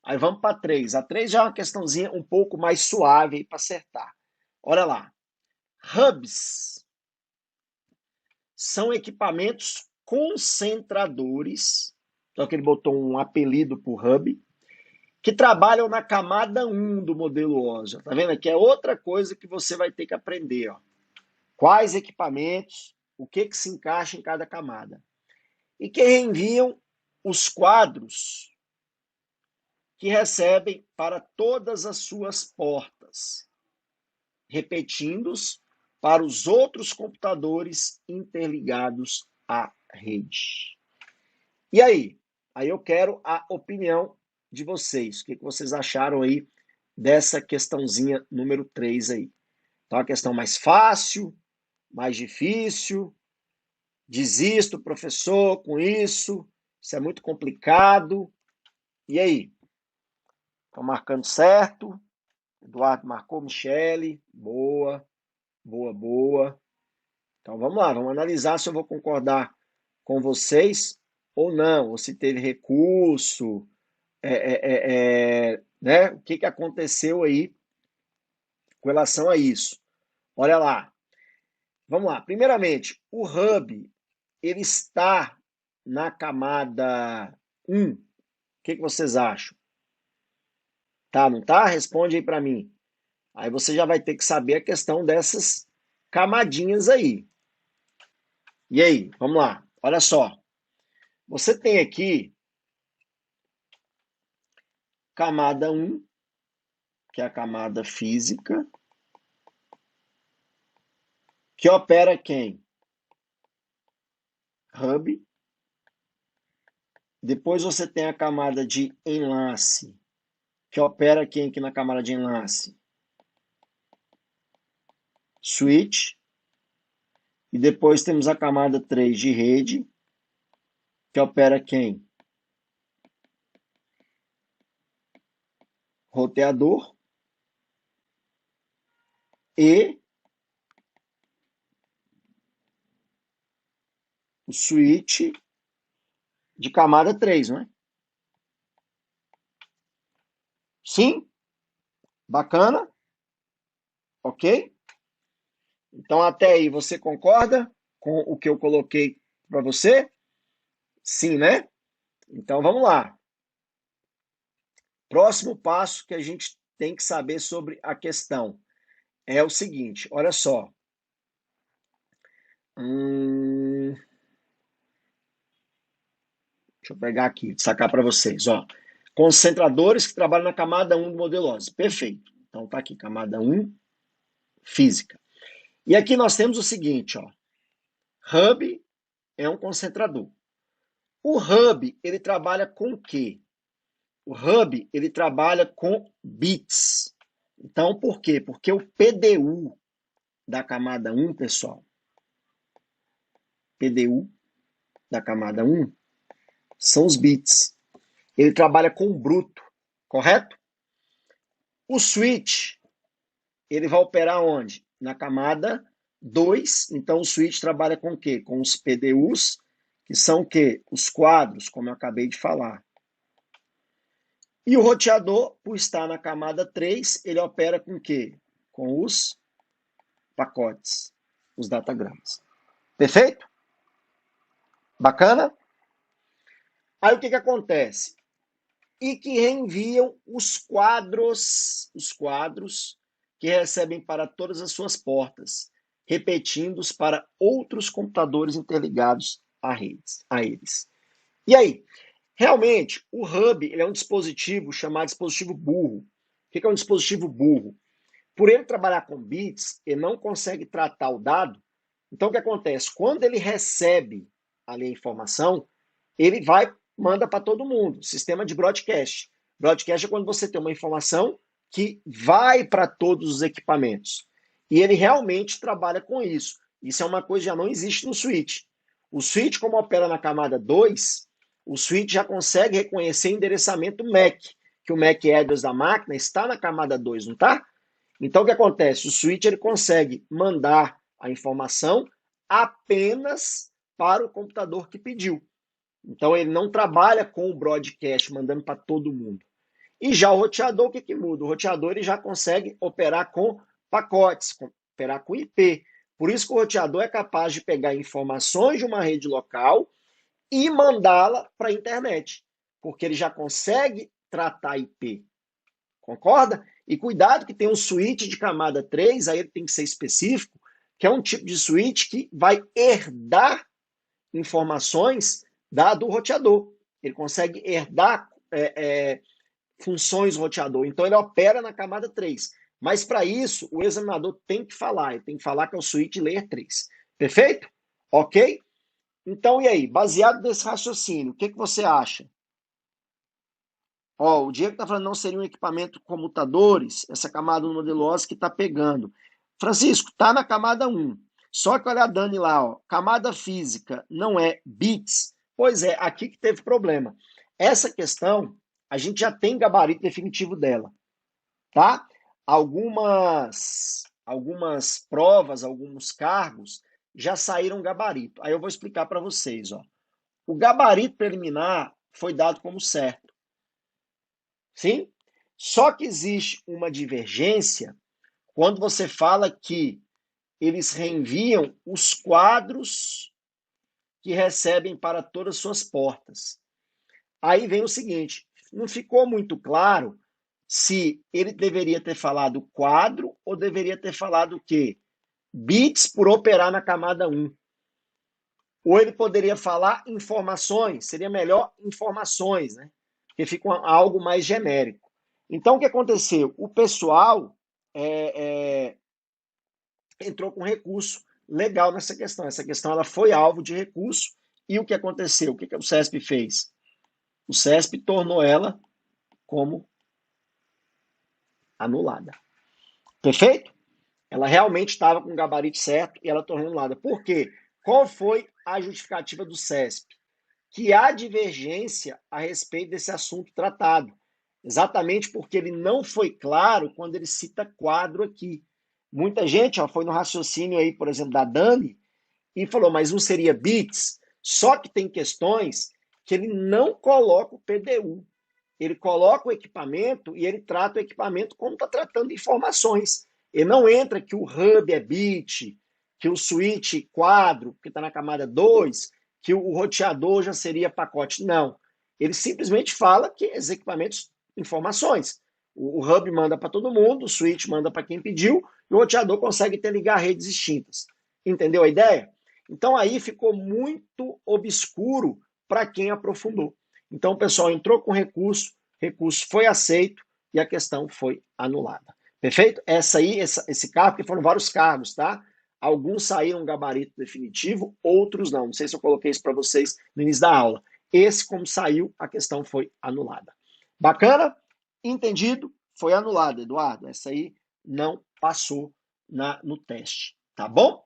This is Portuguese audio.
Aí vamos para a 3. A 3 já é uma questãozinha um pouco mais suave para acertar. Olha lá. Hubs são equipamentos concentradores, só que ele botou um apelido para o hub, que trabalham na camada 1 do modelo OSA. Tá vendo aqui? É outra coisa que você vai ter que aprender. Ó. Quais equipamentos, o que se encaixa em cada camada. E que enviam os quadros que recebem para todas as suas portas, repetindo-os para os outros computadores interligados à rede. E aí? Aí eu quero a opinião de vocês. O que vocês acharam aí dessa questãozinha número 3 aí? Então, a questão mais fácil, mais difícil, desisto, professor, com isso é muito complicado. E aí? Estão marcando certo? Eduardo marcou, Michele, boa, boa, boa. Então vamos lá, vamos analisar se eu vou concordar com vocês ou não, ou se teve recurso, né? O que aconteceu aí com relação a isso? Olha lá, vamos lá. Primeiramente, o hub, ele está na camada 1. O que vocês acham? Tá, não tá? Responde aí para mim. Aí você já vai ter que saber a questão dessas camadinhas aí. E aí, vamos lá. Olha só. Você tem aqui camada 1, que é a camada física, que opera quem? Hub. Depois você tem a camada de enlace, que opera quem aqui na camada de enlace? Switch. E depois temos a camada 3 de rede, que opera quem? Roteador. E o switch de camada 3, não é? Sim? Bacana? Ok? Então, até aí, você concorda com o que eu coloquei para você? Sim, né? Então, vamos lá. Próximo passo que a gente tem que saber sobre a questão é o seguinte, olha só. Deixa eu pegar aqui, destacar para vocês. Ó. Concentradores que trabalham na camada 1 do modelo OSI. Perfeito. Então, tá aqui, camada 1, física. E aqui nós temos o seguinte, ó. Hub é um concentrador. O hub, ele trabalha com o quê? O hub, ele trabalha com bits. Então, por quê? Porque o PDU da camada 1, pessoal, PDU da camada 1, são os bits. Ele trabalha com bruto, correto? O switch, ele vai operar onde? Na camada 2. Então, o switch trabalha com o quê? Com os PDUs, que são o quê? Os quadros, como eu acabei de falar. E o roteador, por estar na camada 3, ele opera com o quê? Com os pacotes, os datagramas. Perfeito? Bacana? Aí o que acontece? E que reenviam os quadros que recebem para todas as suas portas, repetindo-os para outros computadores interligados a eles. E aí? Realmente, o hub ele é um dispositivo chamado dispositivo burro. O que é um dispositivo burro? Por ele trabalhar com bits, ele não consegue tratar o dado. Então, o que acontece? Quando ele recebe ali a informação, ele vai, manda para todo mundo. Sistema de broadcast. Broadcast é quando você tem uma informação que vai para todos os equipamentos. E ele realmente trabalha com isso. Isso é uma coisa que já não existe no switch. O switch, como opera na camada 2, o switch já consegue reconhecer o endereçamento MAC, que o MAC address da máquina está na camada 2, não está? Então, o que acontece? O switch ele consegue mandar a informação apenas para o computador que pediu. Então, ele não trabalha com o broadcast, mandando para todo mundo. E já o roteador, o que que muda? O roteador ele já consegue operar com pacotes, operar com IP. Por isso que o roteador é capaz de pegar informações de uma rede local e mandá-la para a internet, porque ele já consegue tratar IP. Concorda? E cuidado que tem um switch de camada 3, aí ele tem que ser específico, que é um tipo de switch que vai herdar informações do roteador. Ele consegue herdar funções do roteador. Então ele opera na camada 3. Mas para isso, o examinador tem que falar. Ele tem que falar que é o switch layer 3. Perfeito? Ok? Então, e aí? Baseado nesse raciocínio, o que você acha? Ó, o Diego está falando não seria um equipamento comutadores, essa camada no modelo OSI que está pegando. Francisco, está na camada 1. Só que olha a Dani lá, ó, camada física não é bits. Pois é, aqui que teve problema. Essa questão, a gente já tem gabarito definitivo dela, tá? Algumas provas, alguns cargos já saíram gabarito. Aí eu vou explicar para vocês, ó. O gabarito preliminar foi dado como certo. Sim? Só que existe uma divergência quando você fala que eles reenviam os quadros que recebem para todas as suas portas. Aí vem o seguinte, não ficou muito claro se ele deveria ter falado quadro ou deveria ter falado o quê? Bits por operar na camada 1. Ou ele poderia falar informações, seria melhor informações, né? Porque fica algo mais genérico. Então, o que aconteceu? O pessoal entrou com recurso legal nessa questão. Essa questão ela foi alvo de recurso. E o que aconteceu? O que o CESP fez? O CESP tornou ela como anulada. Perfeito? Ela realmente estava com o gabarito certo e ela tornou anulada. Por quê? Qual foi a justificativa do CESP? Que há divergência a respeito desse assunto tratado. Exatamente porque ele não foi claro quando ele cita quadro aqui. Muita gente foi no raciocínio aí, por exemplo, da Dani, e falou, mas não seria bits? Só que tem questões que ele não coloca o PDU. Ele coloca o equipamento e ele trata o equipamento como está tratando informações. Ele não entra que o hub é bit, que o switch quadro, que está na camada 2, que o roteador já seria pacote. Não. Ele simplesmente fala que os equipamentos, informações. O hub manda para todo mundo, o switch manda para quem pediu, e o roteador consegue interligar redes distintas. Entendeu a ideia? Então aí ficou muito obscuro para quem aprofundou. Então o pessoal entrou com recurso foi aceito e a questão foi anulada. Perfeito? Esse cargo, porque foram vários cargos, tá? Alguns saíram gabarito definitivo, outros não. Não sei se eu coloquei isso para vocês no início da aula. Esse, como saiu, a questão foi anulada. Bacana? Entendido? Foi anulada, Eduardo. Essa aí não passou no teste. Tá bom?